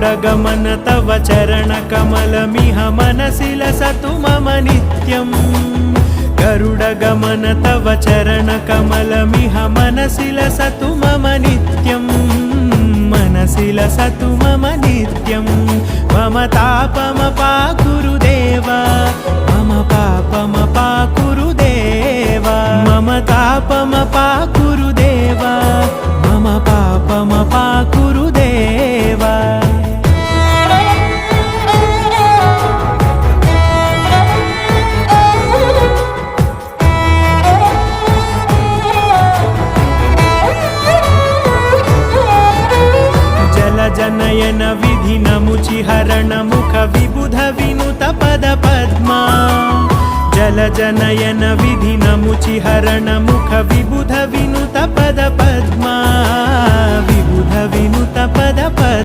गरुडगमन तव चरणकमलमिह मनसि लसतु मम नित्यम् गरुडगमन तव चरणकमलमिह मनसि लसतु मम नित्यम् मनसि लसतु मम नित्यं मम तापमपाकुरु देवा मम पापमपाकुरु देवा मम तापमपाकुरु देवा मम पापमपाकुरु देवा जनयन विधि नमुचिहरण मुख विबुध विनुत पद पद्मा जल जनयन विधि नमुचिहरण मुख विबुध विनुत पद पद्मा विबुध विनुत पद पद्मा।